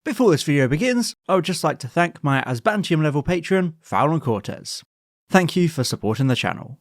Before this video begins, I would just like to thank my Asbantium level patron, Fowlon Cortez. Thank you for supporting the channel.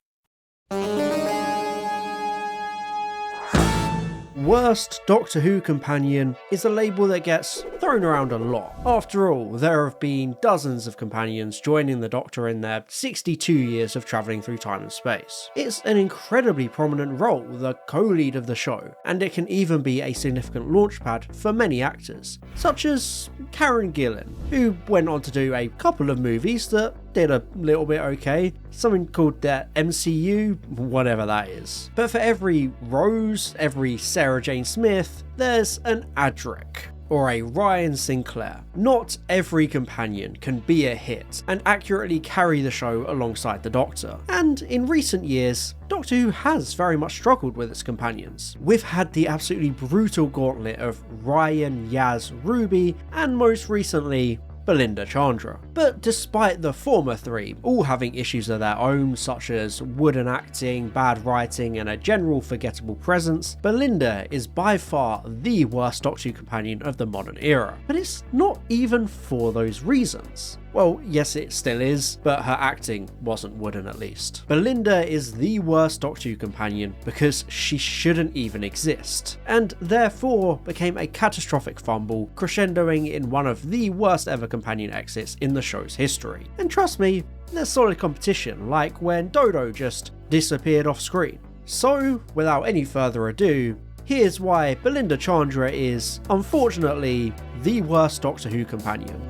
Worst Doctor Who companion is a label that gets thrown around a lot. After all, there have been dozens of companions joining the Doctor in their 62 years of travelling through time and space. It's an incredibly prominent role, the co-lead of the show, and it can even be a significant launchpad for many actors, such as Karen Gillan, who went on to do a couple of movies that did a little bit okay, something called the MCU, whatever that is. But for every Rose, every Sarah Jane Smith, there's an Adric, or a Ryan Sinclair. Not every companion can be a hit and accurately carry the show alongside the Doctor. And in recent years, Doctor Who has very much struggled with its companions. We've had the absolutely brutal gauntlet of Ryan, Yaz, Ruby, and most recently, Belinda Chandra. But despite the former three all having issues of their own, such as wooden acting, bad writing, and a general forgettable presence, Belinda is by far the worst Doctor Who companion of the modern era. But it's not even for those reasons. Well, yes, it still is, but her acting wasn't wooden at least. Belinda is the worst Doctor Who companion because she shouldn't even exist, and therefore became a catastrophic fumble, crescendoing in one of the worst ever companion exits in the show's history. And trust me, there's solid competition, like when Dodo just disappeared off screen. So, without any further ado, here's why Belinda Chandra is, unfortunately, the worst Doctor Who companion.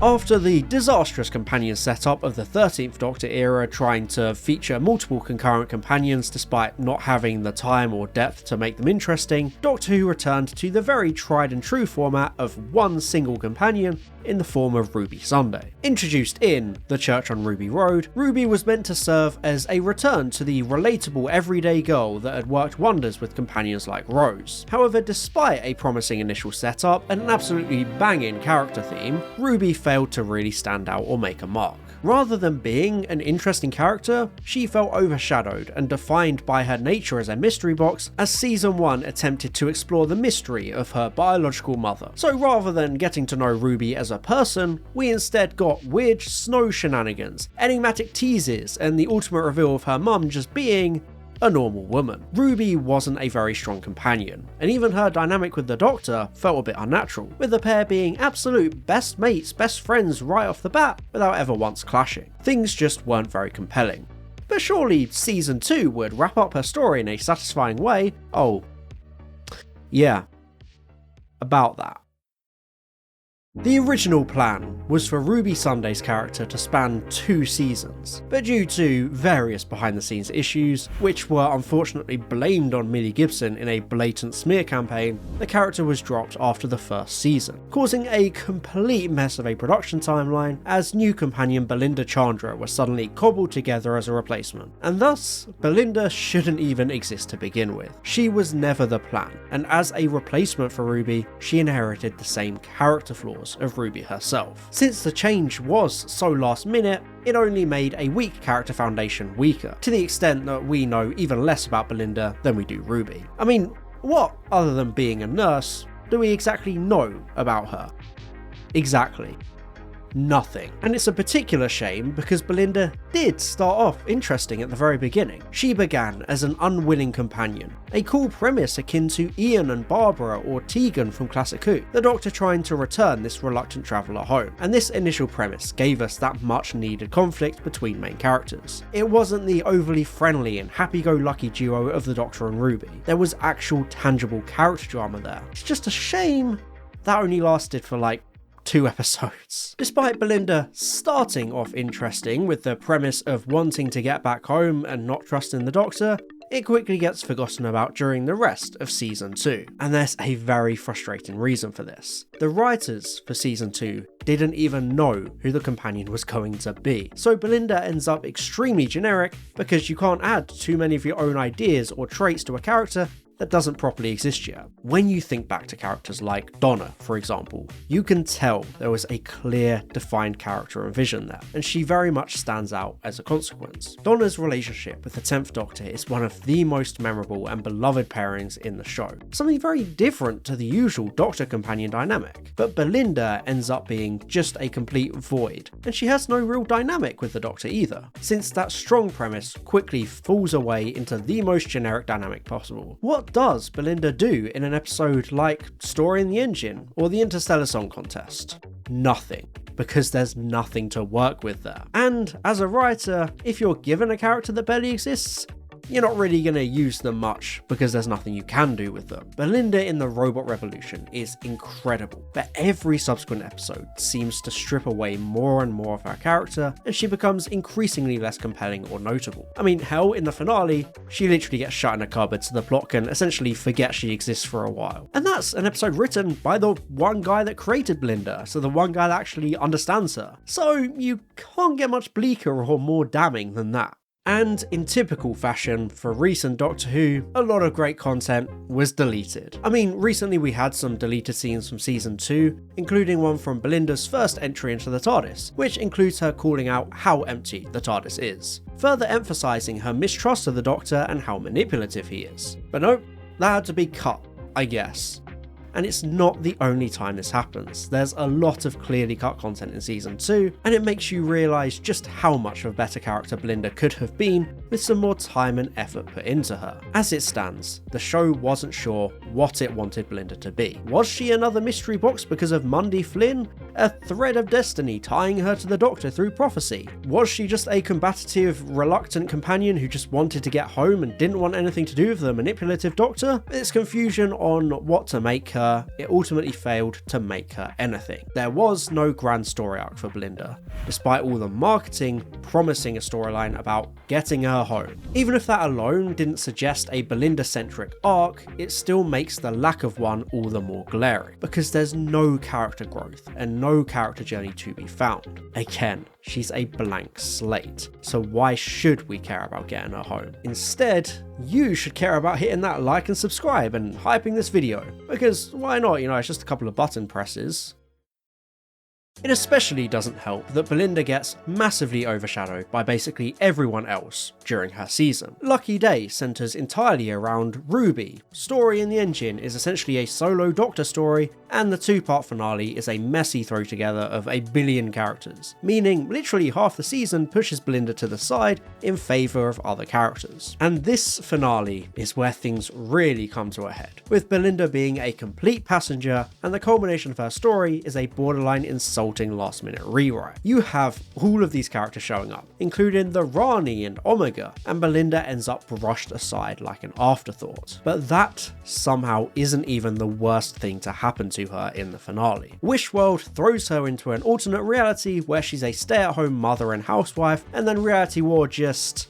After the disastrous companion setup of the 13th Doctor era trying to feature multiple concurrent companions despite not having the time or depth to make them interesting, Doctor Who returned to the very tried and true format of one single companion in the form of Ruby Sunday. Introduced in The Church on Ruby Road, Ruby was meant to serve as a return to the relatable everyday girl that had worked wonders with companions like Rose. However, despite a promising initial setup and an absolutely banging character theme, Ruby failed to really stand out or make a mark. Rather than being an interesting character, she felt overshadowed and defined by her nature as a mystery box as Season 1 attempted to explore the mystery of her biological mother. So rather than getting to know Ruby as a person, we instead got weird snow shenanigans, enigmatic teases, and the ultimate reveal of her mum just being a normal woman. Ruby wasn't a very strong companion, and even her dynamic with the Doctor felt a bit unnatural, with the pair being absolute best mates, best friends right off the bat, without ever once clashing. Things just weren't very compelling. But surely Season 2 would wrap up her story in a satisfying way. Oh, yeah, about that. The original plan was for Ruby Sunday's character to span 2 seasons, but due to various behind the scenes issues, which were unfortunately blamed on Millie Gibson in a blatant smear campaign, the character was dropped after the first season, causing a complete mess of a production timeline as new companion Belinda Chandra was suddenly cobbled together as a replacement, and thus Belinda shouldn't even exist to begin with. She was never the plan, and as a replacement for Ruby, she inherited the same character flaws of Ruby herself. Since the change was so last minute, it only made a weak character foundation weaker, to the extent that we know even less about Belinda than we do Ruby. I mean, what, other than being a nurse, do we exactly know about her? Exactly. Nothing. And it's a particular shame because Belinda did start off interesting at the very beginning. She began as an unwilling companion, a cool premise akin to Ian and Barbara or Tegan from Classic Who, the Doctor trying to return this reluctant traveller home, and this initial premise gave us that much needed conflict between main characters. It wasn't the overly friendly and happy-go-lucky duo of the Doctor and Ruby, there was actual tangible character drama there. It's just a shame that only lasted for like 2 episodes. Despite Belinda starting off interesting with the premise of wanting to get back home and not trusting the Doctor, it quickly gets forgotten about during the rest of Season 2, and there's a very frustrating reason for this. The writers for Season 2 didn't even know who the companion was going to be, so Belinda ends up extremely generic because you can't add too many of your own ideas or traits to a character that doesn't properly exist yet. When you think back to characters like Donna, for example, you can tell there was a clear, defined character and vision there, and she very much stands out as a consequence. Donna's relationship with the 10th Doctor is one of the most memorable and beloved pairings in the show, something very different to the usual Doctor-companion dynamic. But Belinda ends up being just a complete void, and she has no real dynamic with the Doctor either, since that strong premise quickly falls away into the most generic dynamic possible. What does Belinda do in an episode like Story in the Engine or the Interstellar Song Contest? Nothing, because there's nothing to work with there. And as a writer, if you're given a character that barely exists, you're not really going to use them much because there's nothing you can do with them. Belinda in the Robot Revolution is incredible, but every subsequent episode seems to strip away more and more of her character, and she becomes increasingly less compelling or notable. I mean, hell, in the finale, she literally gets shut in a cupboard so the plot can essentially forget she exists for a while. And that's an episode written by the one guy that created Belinda, so the one guy that actually understands her. So you can't get much bleaker or more damning than that. And in typical fashion for recent Doctor Who, a lot of great content was deleted. I mean, recently we had some deleted scenes from season 2, including one from Belinda's first entry into the TARDIS, which includes her calling out how empty the TARDIS is, further emphasising her mistrust of the Doctor and how manipulative he is. But nope, that had to be cut, I guess. And it's not the only time this happens. There's a lot of clearly cut content in season 2, and it makes you realise just how much of a better character Belinda could have been with some more time and effort put into her. As it stands, the show wasn't sure what it wanted Belinda to be. Was she another mystery box because of Mundy Flynn? A thread of destiny tying her to the Doctor through prophecy? Was she just a combative, reluctant companion who just wanted to get home and didn't want anything to do with the manipulative Doctor? Its confusion on what to make her, it ultimately failed to make her anything. There was no grand story arc for Belinda, despite all the marketing promising a storyline about getting her home. Even if that alone didn't suggest a Belinda-centric arc, it still makes the lack of one all the more glaring, because there's no character growth and no character journey to be found. Again, she's a blank slate, so why should we care about getting her home? Instead, you should care about hitting that like and subscribe and hyping this video, because why not, it's just a couple of button presses. It especially doesn't help that Belinda gets massively overshadowed by basically everyone else during her season. Lucky Day centres entirely around Ruby. Story in the Engine is essentially a solo Doctor story, and the two-part finale is a messy throw together of a billion characters, meaning literally half the season pushes Belinda to the side in favour of other characters. And this finale is where things really come to a head, with Belinda being a complete passenger, and the culmination of her story is a borderline insulting last-minute rewrite. You have all of these characters showing up, including the Rani and Omega, and Belinda ends up brushed aside like an afterthought. But that somehow isn't even the worst thing to happen to her in the finale. Wishworld throws her into an alternate reality where she's a stay-at-home mother and housewife, and then Reality War just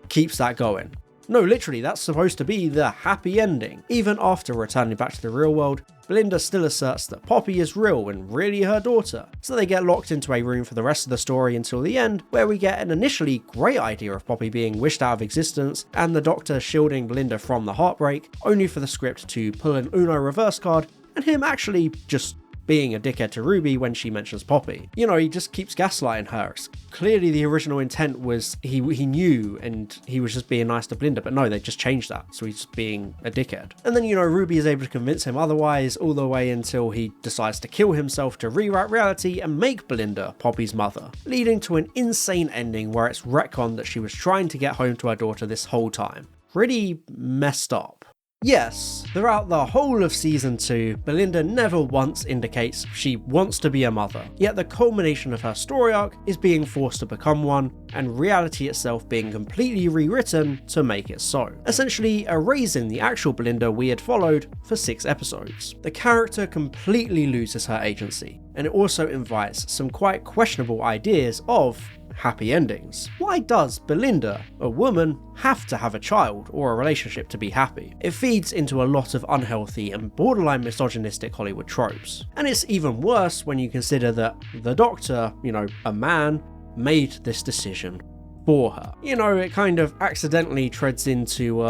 keeps that going. No, literally, that's supposed to be the happy ending. Even after returning back to the real world, Belinda still asserts that Poppy is real and really her daughter, so they get locked into a room for the rest of the story until the end, where we get an initially great idea of Poppy being wished out of existence and the Doctor shielding Belinda from the heartbreak, only for the script to pull an Uno reverse card and him actually just being a dickhead to Ruby when she mentions Poppy. He just keeps gaslighting her. Clearly the original intent was he knew and he was just being nice to Belinda, but no, they just changed that, so he's just being a dickhead. And then, Ruby is able to convince him otherwise all the way until he decides to kill himself to rewrite reality and make Belinda Poppy's mother, leading to an insane ending where it's retconned that she was trying to get home to her daughter this whole time. Pretty messed up. Yes, throughout the whole of season 2, Belinda never once indicates she wants to be a mother, yet the culmination of her story arc is being forced to become one, and reality itself being completely rewritten to make it so, essentially erasing the actual Belinda we had followed for 6 episodes. The character completely loses her agency, and it also invites some quite questionable ideas of happy endings. Why does Belinda, a woman, have to have a child or a relationship to be happy? It feeds into a lot of unhealthy and borderline misogynistic Hollywood tropes. And it's even worse when you consider that the Doctor, a man, made this decision for her. It kind of accidentally treads into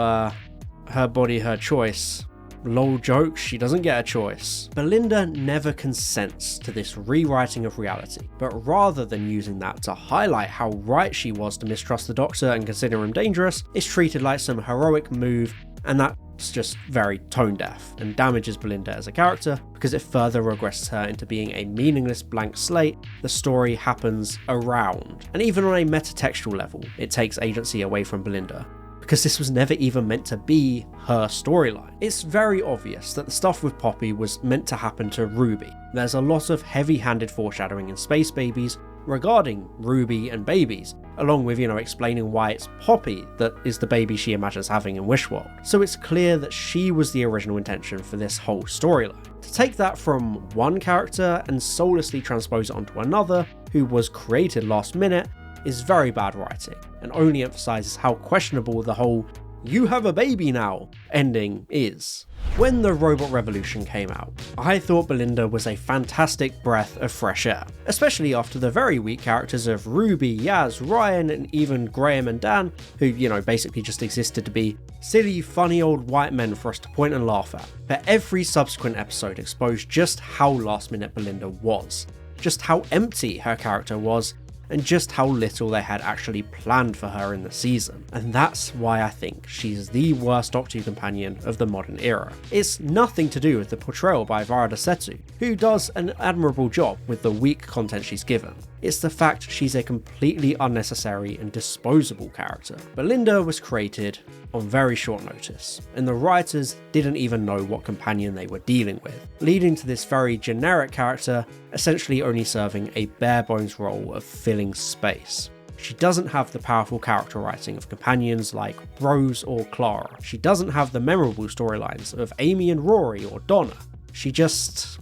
her body, her choice. Lol jokes, she doesn't get a choice. Belinda never consents to this rewriting of reality, but rather than using that to highlight how right she was to mistrust the Doctor and consider him dangerous, it's treated like some heroic move, and that's just very tone deaf and damages Belinda as a character because it further regresses her into being a meaningless blank slate the story happens around. And even on a metatextual level, it takes agency away from Belinda, because this was never even meant to be her storyline. It's very obvious that the stuff with Poppy was meant to happen to Ruby. There's a lot of heavy-handed foreshadowing in Space Babies regarding Ruby and babies, along with, explaining why it's Poppy that is the baby she imagines having in Wishworld. So it's clear that she was the original intention for this whole storyline. To take that from one character and soullessly transpose it onto another, who was created last minute, is very bad writing, and only emphasises how questionable the whole "you have a baby now" ending is. When the Robot Revolution came out, I thought Belinda was a fantastic breath of fresh air, especially after the very weak characters of Ruby, Yaz, Ryan, and even Graham and Dan, who, basically just existed to be silly, funny old white men for us to point and laugh at. But every subsequent episode exposed just how last minute Belinda was, just how empty her character was, and just how little they had actually planned for her in the season. And that's why I think she's the worst Doctor Who companion of the modern era. It's nothing to do with the portrayal by Varada Setu, who does an admirable job with the weak content she's given. It's the fact she's a completely unnecessary and disposable character. Belinda was created on very short notice, and the writers didn't even know what companion they were dealing with, leading to this very generic character essentially only serving a bare bones role of filling space. She doesn't have the powerful character writing of companions like Rose or Clara. She doesn't have the memorable storylines of Amy and Rory or Donna. She just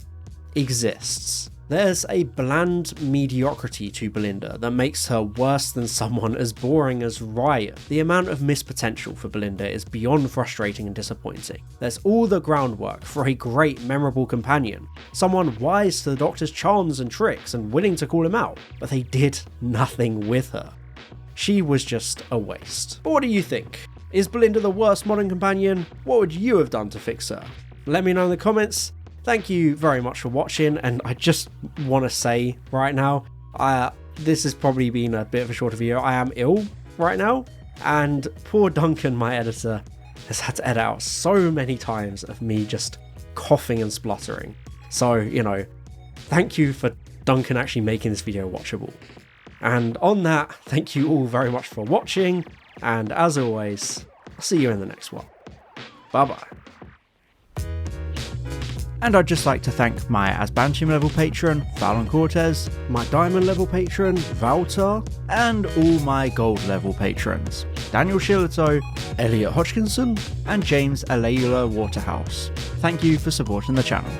exists. There's a bland mediocrity to Belinda that makes her worse than someone as boring as Ryan. The amount of missed potential for Belinda is beyond frustrating and disappointing. There's all the groundwork for a great, memorable companion, someone wise to the Doctor's charms and tricks and willing to call him out, but they did nothing with her. She was just a waste. But what do you think? Is Belinda the worst modern companion? What would you have done to fix her? Let me know in the comments. Thank you very much for watching, and I just want to say right now, this has probably been a bit of a shorter video. I am ill right now, and poor Duncan, my editor, has had to edit out so many times of me just coughing and spluttering. So, thank you for Duncan actually making this video watchable. And on that, thank you all very much for watching, and as always, I'll see you in the next one. Bye bye. And I'd just like to thank my Asbantium level patron, Fallon Cortez, My diamond level patron, Valtar, and all my gold level patrons, Daniel Shillito, Elliot Hodgkinson, and James Alayula Waterhouse. Thank you for supporting the channel.